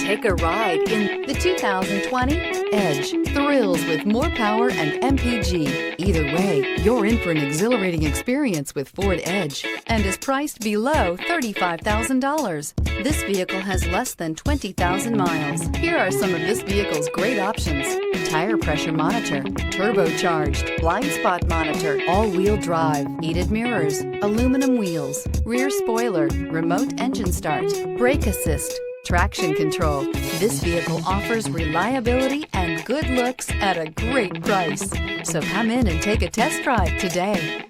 Take a ride in the 2020 Edge. Thrills with more power and MPG. Either way, you're in for an exhilarating experience with Ford Edge and is priced below $35,000. This vehicle has less than 20,000 miles. Here are some of this vehicle's great options: tire pressure monitor, turbocharged, blind spot monitor, all-wheel drive, heated mirrors, aluminum wheels, rear spoiler, remote engine start, brake assist, traction control. This vehicle offers reliability and good looks at a great price. So come in and take a test drive today.